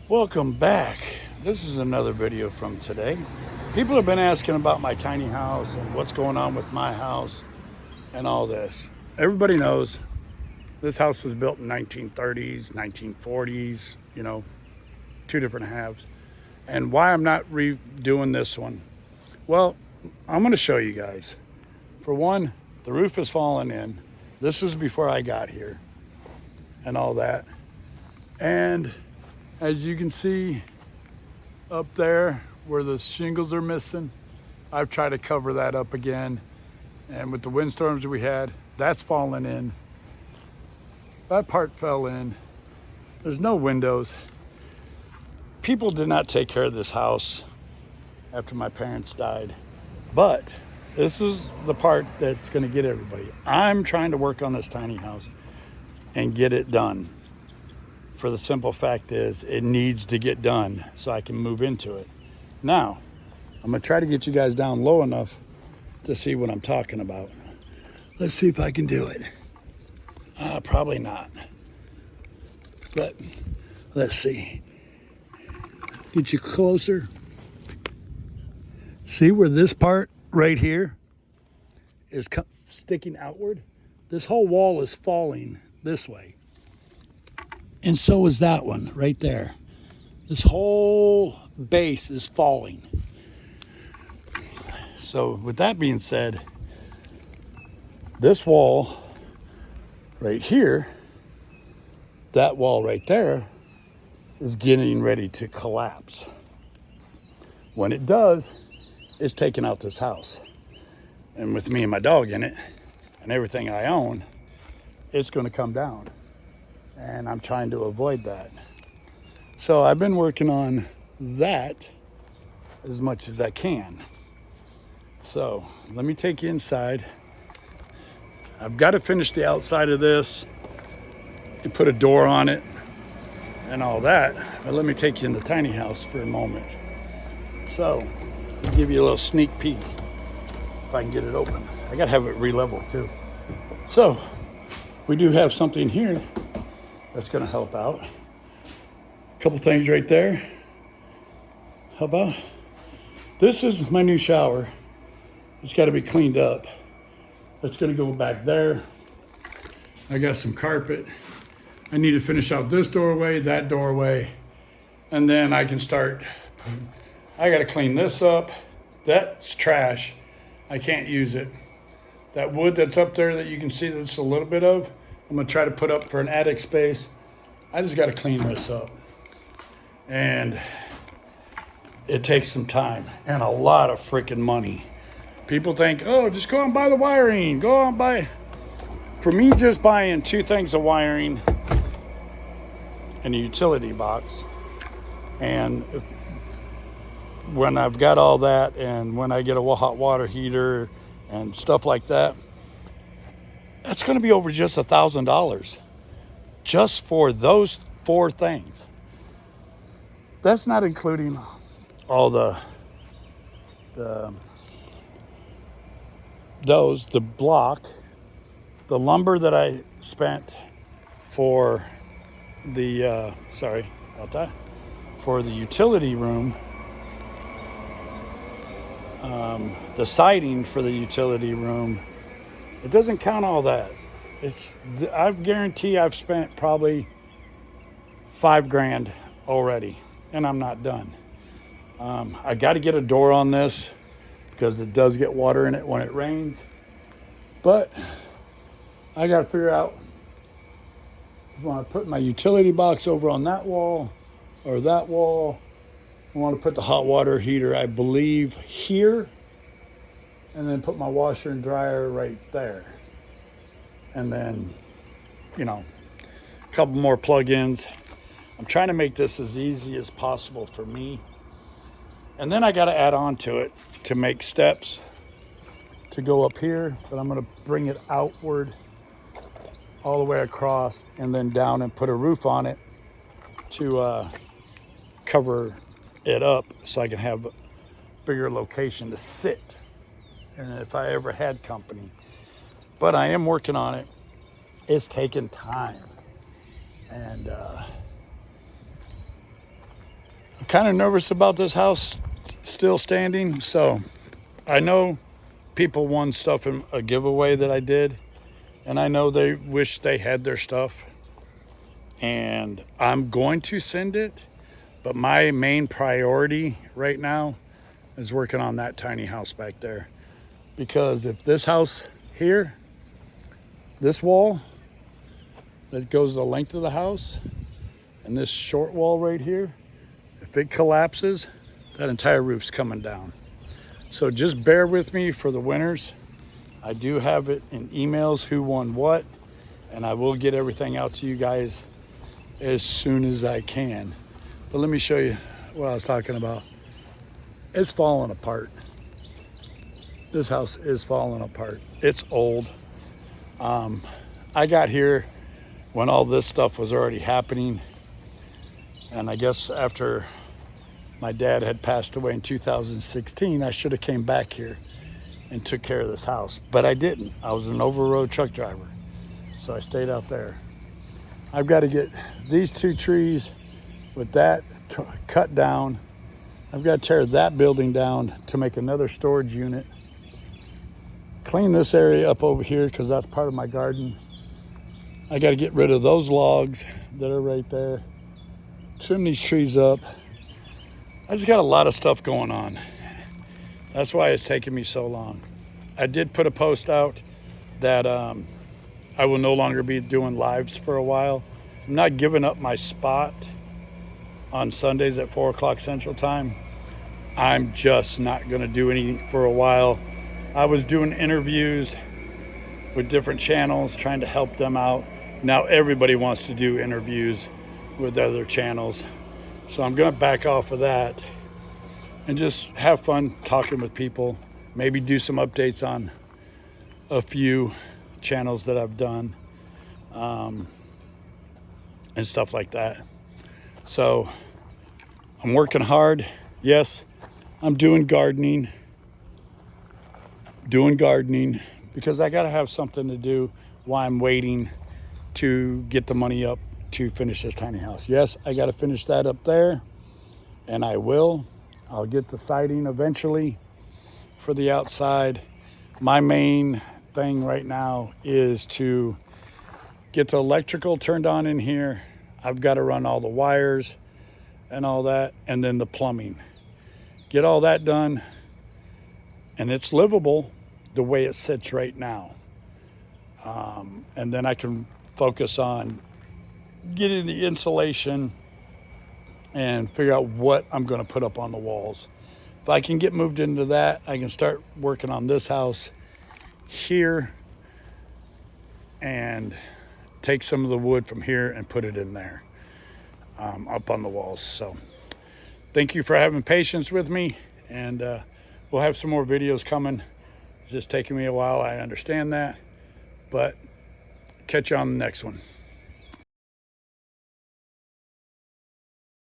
Welcome back. This is another video from today. People have been asking about my tiny house and what's going on with my house and all this. Everybody knows this house was built in 1930s, 1940s, two different halves. And why I'm not redoing this one? Well, I'm going to show you guys. For one, the roof is falling in. This was before I got here and all that. And as you can see up there where the shingles are missing, I've tried to cover that up again. And with the windstorms we had, that's fallen in. That part fell in. There's no windows. People did not take care of this house after my parents died. But this is the part that's going to get everybody. I'm trying to work on this tiny house and get it done. For the simple fact is, it needs to get done so I can move into it. Now, I'm going to try to get you guys down low enough to see what I'm talking about. Let's see if I can do it. Probably not. But let's see. Get you closer. See where this part right here is sticking outward? This whole wall is falling this way. And so is that one right there. This whole base is falling. So with that being said, this wall right here, that wall right there is getting ready to collapse. When it does, it's taking out this house. And with me and my dog in it and everything I own, it's going to come down. And I'm trying to avoid that. So I've been working on that as much as I can. So let me take you inside. I've got to finish the outside of this and put a door on it and all that. But let me take you in the tiny house for a moment. So I'll give you a little sneak peek if I can get it open. I got to have it re-leveled too. So we do have something here that's going to help out. A couple things right there. How about this is my new shower. It's got to be cleaned up. That's going to go back there. I got some carpet. I need to finish out this doorway, that doorway, and then I can start. I got to clean this up. That's trash. I can't use it. That wood that's up there that you can see that's a little bit of, I'm going to try to put up for an attic space. I just got to clean this up. And it takes some time and a lot of freaking money. People think, oh, just go and buy the wiring. Go on buy. For me, just buying two things of wiring and a utility box. And when I've got all that and when I get a hot water heater and stuff like that, that's going to be over just $1,000 just for those four things. That's not including all the block, the lumber that I spent for the for the utility room, the siding for the utility room. It doesn't count all that. I guarantee I've spent probably $5,000 already, and I'm not done. I got to get a door on this because it does get water in it when it rains. But I got to figure out if I want to put my utility box over on that wall or that wall. I want to put the hot water heater, I believe, here, and then put my washer and dryer right there. And then, a couple more plug-ins. I'm trying to make this as easy as possible for me. And then I got to add on to it to make steps to go up here, but I'm going to bring it outward all the way across and then down and put a roof on it to cover it up so I can have a bigger location to sit. And if I ever had company. But I am working on it. It's taking time. And kind of nervous about this house still standing. So I know people won stuff in a giveaway that I did, and I know they wish they had their stuff, and I'm going to send it, but my main priority right now is working on that tiny house back there. Because if this house here, this wall that goes the length of the house, and this short wall right here, if it collapses, that entire roof's coming down. So just bear with me for the winners. I do have it in emails, who won what, and I will get everything out to you guys as soon as I can. But let me show you what I was talking about. It's falling apart. This house is falling apart. It's old. I got here when all this stuff was already happening. And I guess after my dad had passed away in 2016, I should have came back here and took care of this house. But I didn't. I was an over-road truck driver. So I stayed out there. I've got to get these two trees with that cut down. I've got to tear that building down to make another storage unit. Clean this area up over here because that's part of my garden. I got to get rid of those logs that are right there. Trim these trees up. I just got a lot of stuff going on. That's why it's taking me so long. I did put a post out that I will no longer be doing lives for a while. I'm not giving up my spot on Sundays at 4 o'clock Central Time. I'm just not going to do any for a while. I was doing interviews with different channels, trying to help them out. Now everybody wants to do interviews with other channels. So I'm going to back off of that and just have fun talking with people. Maybe do some updates on a few channels that I've done and stuff like that. So I'm working hard. Yes, I'm doing gardening because I got to have something to do while I'm waiting to get the money up to finish this tiny house. Yes, I got to finish that up there, and I will. I'll get the siding eventually for the outside. My main thing right now is to get the electrical turned on in here. I've got to run all the wires and all that, and then the plumbing. Get all that done, and it's livable the way it sits right now. And then I can focus on getting the insulation and figure out what I'm going to put up on the walls. If I can get moved into that, I can start working on this house here and take some of the wood from here and put it in there, up on the walls. So thank you for having patience with me, and we'll have some more videos coming. It's just taking me a while, I understand that, but catch you on the next one.